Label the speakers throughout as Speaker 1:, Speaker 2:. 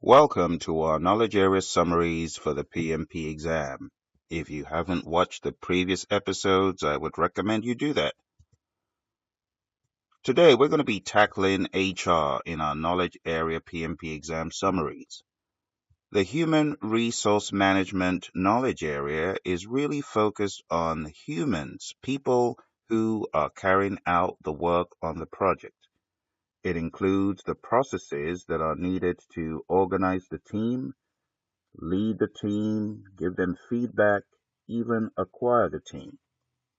Speaker 1: Welcome to our knowledge area summaries for the PMP exam. If you haven't watched the previous episodes, I would recommend you do that. Today, we're going to be tackling HR in our knowledge area PMP exam summaries. The human resource management knowledge area is really focused on humans, people who are carrying out the work on the project. It includes the processes that are needed to organize the team, lead the team, give them feedback, even acquire the team.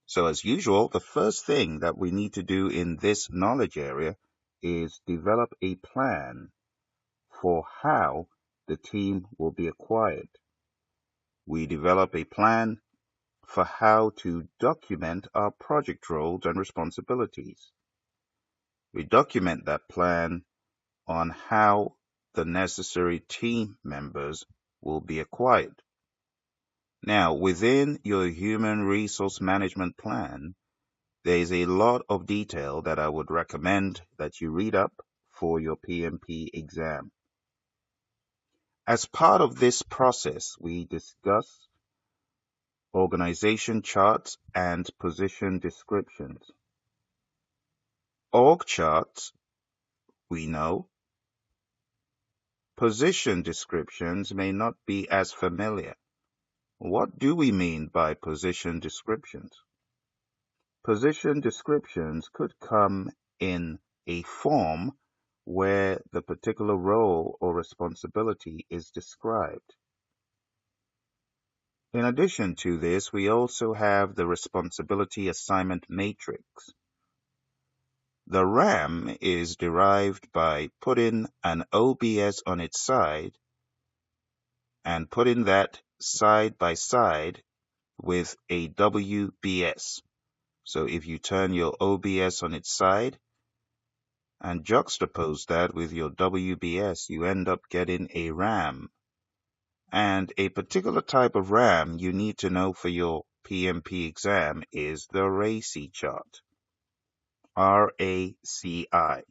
Speaker 1: So as usual, the first thing that we need to do in this knowledge area is develop a plan for how the team will be acquired. We develop a plan for how to document our project roles and responsibilities. We document that plan on how the necessary team members will be acquired. Now, within your human resource management plan, there is a lot of detail that I would recommend that you read up for your PMP exam. As part of this process, we discuss organization charts and position descriptions. Org charts, we know. Position descriptions may not be as familiar. What do we mean by position descriptions? Position descriptions could come in a form where the particular role or responsibility is described. In addition to this, we also have the responsibility assignment matrix. The RAM is derived by putting an OBS on its side and putting that side by side with a WBS. So if you turn your OBS on its side and juxtapose that with your WBS, you end up getting a RAM. And a particular type of RAM you need to know for your PMP exam is the RACI chart. RACI.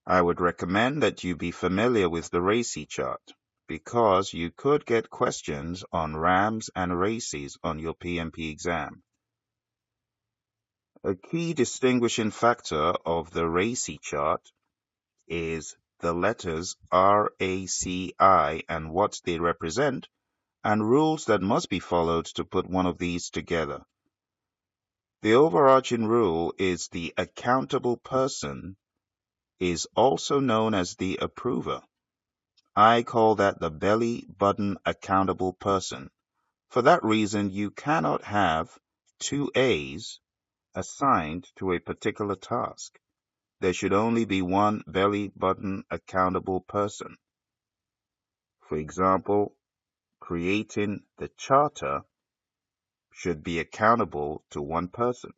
Speaker 1: I would recommend that you be familiar with the RACI chart because you could get questions on RAMs and RACIs on your PMP exam. A key distinguishing factor of the RACI chart is the letters RACI and what they represent, and rules that must be followed to put one of these together. The overarching rule is the accountable person is also known as the approver. I call that the belly button accountable person. For that reason, you cannot have two A's assigned to a particular task. There should only be one belly button accountable person. For example, creating the charter should be accountable to one person.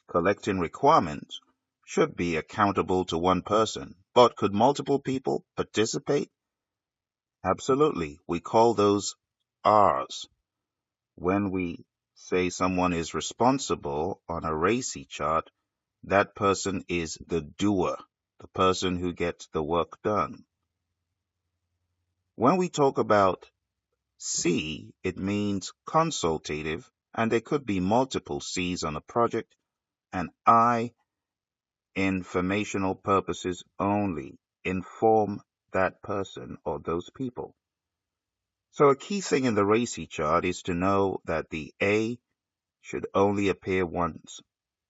Speaker 1: Collecting requirements should be accountable to one person, but could multiple people participate? Absolutely. We call those R's. When we say someone is responsible on a RACI chart, that person is the doer, the person who gets the work done. When we talk about C, it means consultative, and there could be multiple C's on a project, and I, informational purposes only, inform that person or those people. So a key thing in the RACI chart is to know that the A should only appear once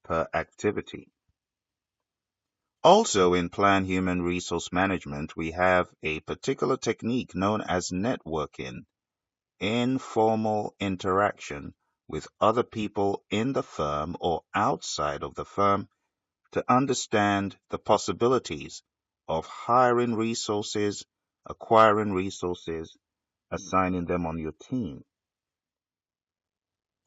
Speaker 1: per activity. Also in Plan Human Resource Management, we have a particular technique known as networking, informal interaction with other people in the firm or outside of the firm to understand the possibilities of hiring resources, acquiring resources, assigning them on your team.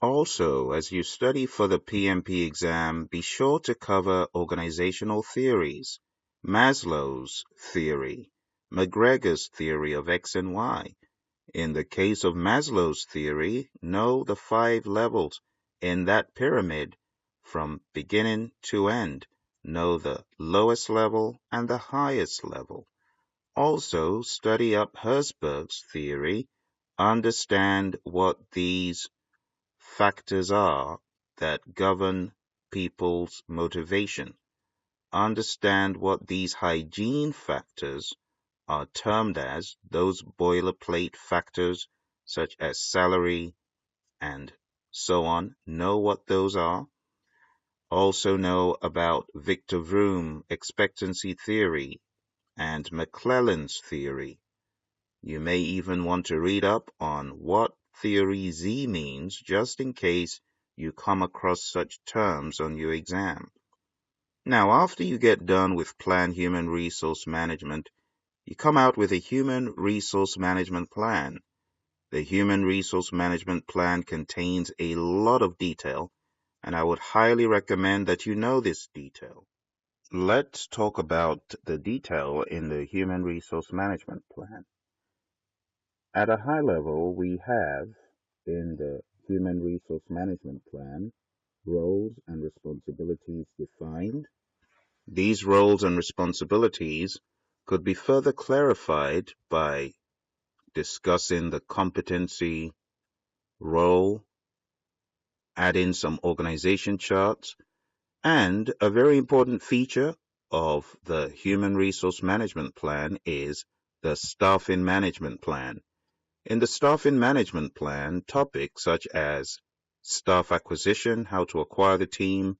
Speaker 1: Also, as you study for the PMP exam, be sure to cover organizational theories, Maslow's theory, McGregor's theory of X and Y. In the case of Maslow's theory, know the 5 levels in that pyramid from beginning to end. Know the lowest level and the highest level. Also, study up Herzberg's theory, understand what these factors are that govern people's motivation. Understand what these hygiene factors are termed as, those boilerplate factors such as salary and so on. Know what those are. Also know about Victor Vroom expectancy theory and McClellan's theory. You may even want to read up on what theory Z means just in case you come across such terms on your exam. Now, after you get done with planned human resource management, you come out with a human resource management plan. The human resource management plan contains a lot of detail, and I would highly recommend that you know this detail. Let's talk about the detail in the human resource management plan. At a high level, we have in the human resource management plan roles and responsibilities defined. These roles and responsibilities could be further clarified by discussing the competency role, add in some organization charts, and a very important feature of the Human Resource Management Plan is the Staffing Management Plan. In the Staffing Management Plan, topics such as staff acquisition, how to acquire the team,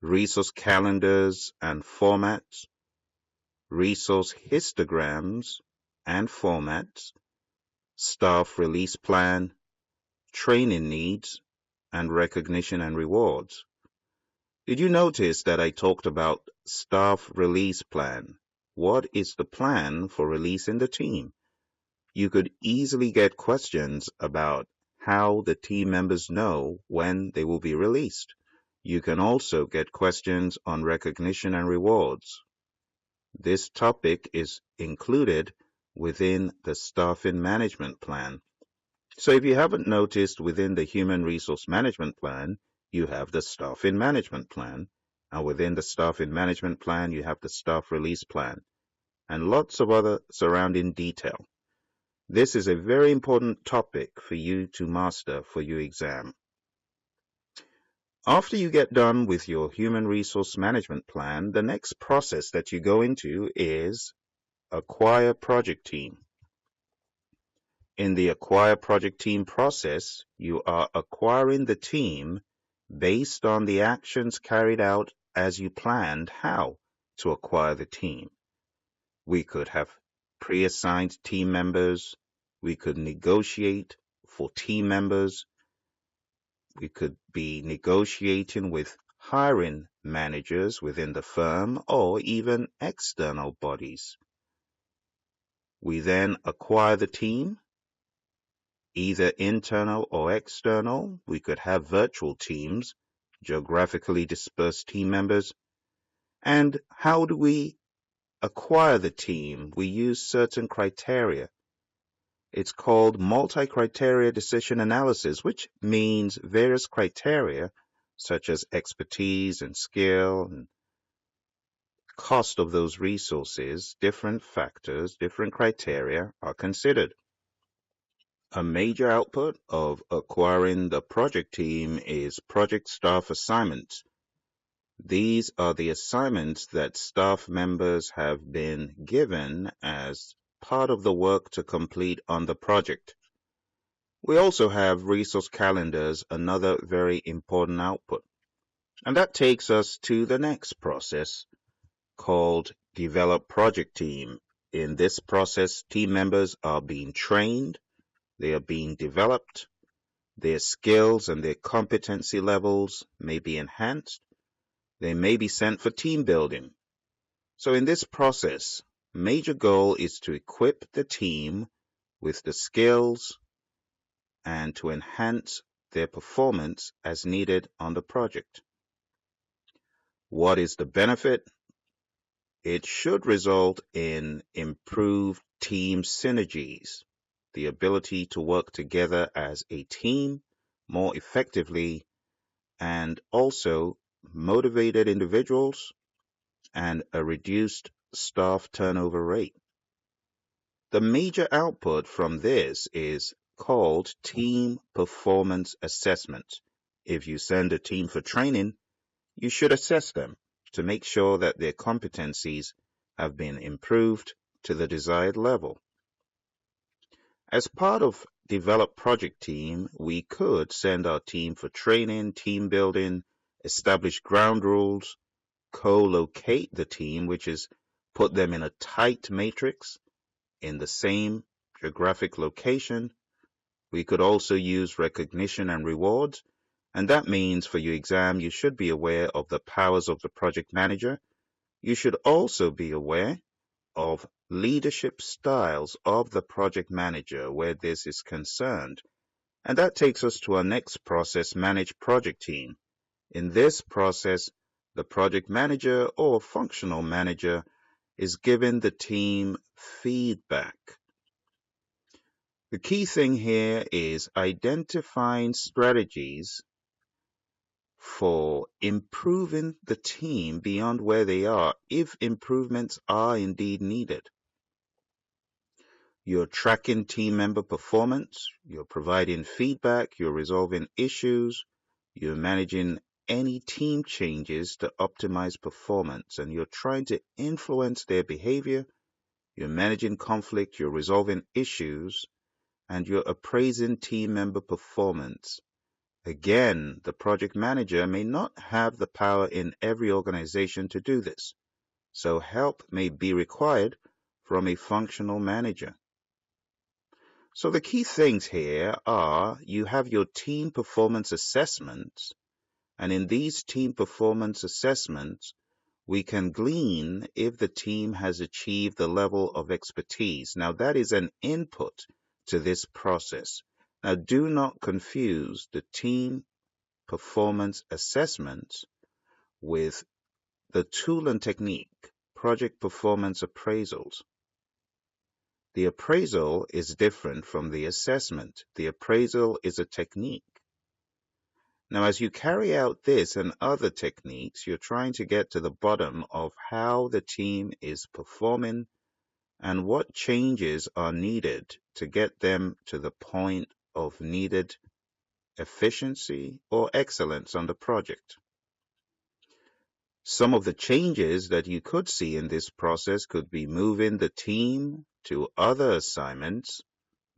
Speaker 1: resource calendars and formats, resource histograms and formats, staff release plan, training needs, and recognition and rewards. Did you notice that I talked about staff release plan? What is the plan for releasing the team? You could easily get questions about how the team members know when they will be released. You can also get questions on recognition and rewards. This topic is included within the staffing management plan. So if you haven't noticed, within the human resource management plan, you have the staffing management plan. And within the staffing management plan, you have the staff release plan and lots of other surrounding detail. This is a very important topic for you to master for your exam. After you get done with your human resource management plan, the next process that you go into is acquire project team. In the acquire project team process, you are acquiring the team based on the actions carried out as you planned how to acquire the team. We could have pre-assigned team members. We could negotiate for team members. We could be negotiating with hiring managers within the firm or even external bodies. We then acquire the team, either internal or external. We could have virtual teams, geographically dispersed team members. And how do we acquire the team? We use certain criteria. It's called multi-criteria decision analysis, which means various criteria such as expertise and skill and cost of those resources, different factors, different criteria are considered. A major output of acquiring the project team is project staff assignments. These are the assignments that staff members have been given as part of the work to complete on the project. We also have resource calendars, another very important output. And that takes us to the next process called Develop Project Team. In this process, team members are being trained, they are being developed, their skills and their competency levels may be enhanced, they may be sent for team building. So in this process, major goal is to equip the team with the skills and to enhance their performance as needed on the project. What is the benefit? It should result in improved team synergies, the ability to work together as a team more effectively, and also motivated individuals and a reduced staff turnover rate. The major output from this is called team performance assessment. If you send a team for training, you should assess them to make sure that their competencies have been improved to the desired level. As part of develop project team, we could send our team for training, team building, establish ground rules, co-locate the team, which is put them in a tight matrix in the same geographic location. We could also use recognition and rewards, and that means for your exam, you should be aware of the powers of the project manager. You should also be aware of leadership styles of the project manager where this is concerned. And that takes us to our next process, manage project team. In this process, the project manager or functional manager is giving the team feedback. The key thing here is identifying strategies for improving the team beyond where they are, if improvements are indeed needed. You're tracking team member performance, you're providing feedback, you're resolving issues, you're managing any team changes to optimize performance, and you're trying to influence their behavior, you're managing conflict, you're resolving issues, and you're appraising team member performance. Again, the project manager may not have the power in every organization to do this, so help may be required from a functional manager. So the key things here are you have your team performance assessments, and in these team performance assessments, we can glean if the team has achieved the level of expertise. Now, that is an input to this process. Now, do not confuse the team performance assessments with the tool and technique, project performance appraisals. The appraisal is different from the assessment. The appraisal is a technique. Now, as you carry out this and other techniques, you're trying to get to the bottom of how the team is performing and what changes are needed to get them to the point of needed efficiency or excellence on the project. Some of the changes that you could see in this process could be moving the team to other assignments,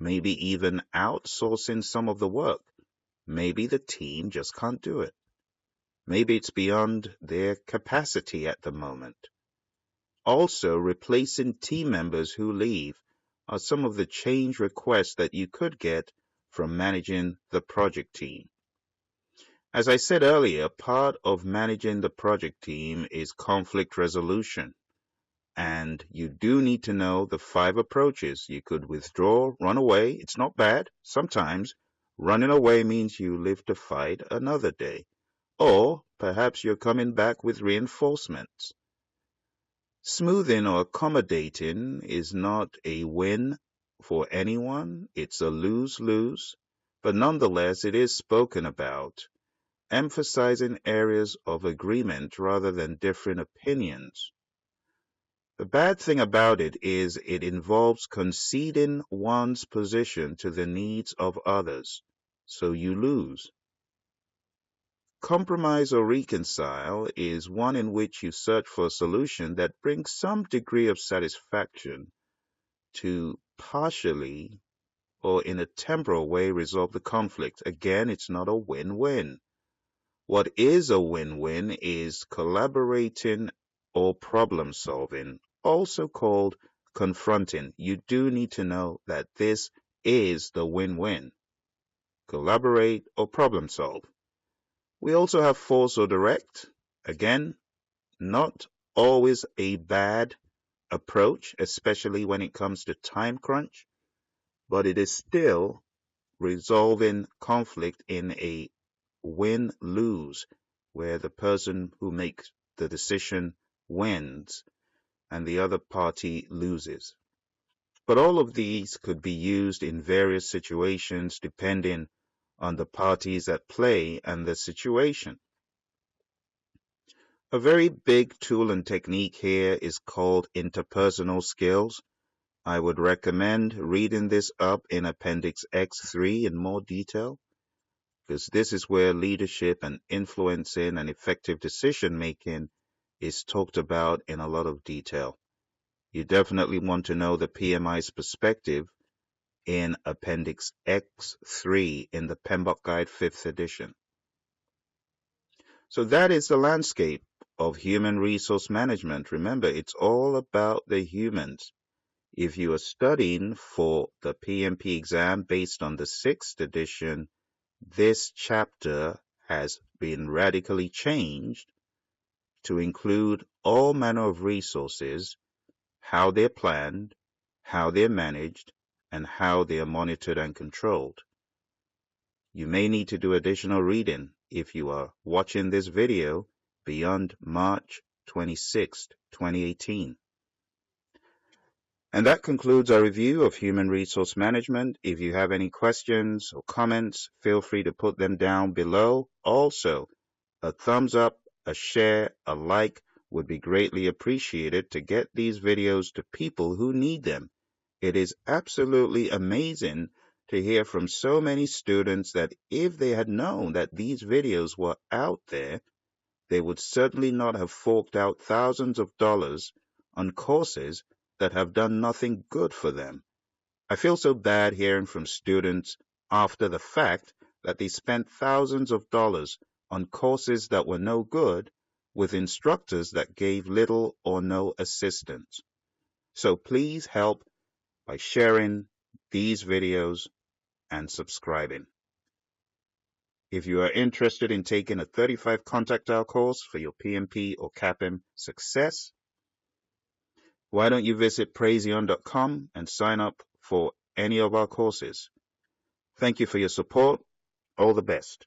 Speaker 1: maybe even outsourcing some of the work. Maybe the team just can't do it. Maybe it's beyond their capacity at the moment. Also, replacing team members who leave are some of the change requests that you could get from managing the project team. As I said earlier, part of managing the project team is conflict resolution. And you do need to know the 5 approaches. You could withdraw, run away. It's not bad. Sometimes running away means you live to fight another day. Or perhaps you're coming back with reinforcements. Smoothing or accommodating is not a win for anyone. It's a lose-lose. But nonetheless, it is spoken about, emphasizing areas of agreement rather than different opinions. The bad thing about it is it involves conceding one's position to the needs of others, so you lose. Compromise or reconcile is one in which you search for a solution that brings some degree of satisfaction to partially or in a temporal way resolve the conflict. Again, it's not a win-win. What is a win-win is collaborating or problem solving, also called confronting. You do need to know that this is the win-win. Collaborate or problem solve. We also have force or direct. Again, not always a bad approach, especially when it comes to time crunch, but it is still resolving conflict in a win-lose, where the person who makes the decision wins and the other party loses. But all of these could be used in various situations depending on the parties at play and the situation. A very big tool and technique here is called interpersonal skills. I would recommend reading this up in Appendix X3 in more detail, because this is where leadership and influencing and effective decision making is talked about in a lot of detail. You definitely want to know the PMI's perspective in Appendix X3 in the PMBOK Guide 5th edition. So that is the landscape of human resource management. Remember, it's all about the humans. If you are studying for the PMP exam based on the 6th edition, this chapter has been radically changed to include all manner of resources, how they're planned, how they're managed, and how they are monitored and controlled. You may need to do additional reading if you are watching this video beyond March 26, 2018. And that concludes our review of human resource management. If you have any questions or comments, feel free to put them down below. Also, a thumbs up, a share, a like would be greatly appreciated to get these videos to people who need them. It is absolutely amazing to hear from so many students that if they had known that these videos were out there, they would certainly not have forked out thousands of dollars on courses that have done nothing good for them. I feel so bad hearing from students after the fact that they spent thousands of dollars on courses that were no good with instructors that gave little or no assistance. So please help by sharing these videos and subscribing. If you are interested in taking a 35 contact hour course for your PMP or CAPM success, why don't you visit Praizion.com and sign up for any of our courses? Thank you for your support. All the best.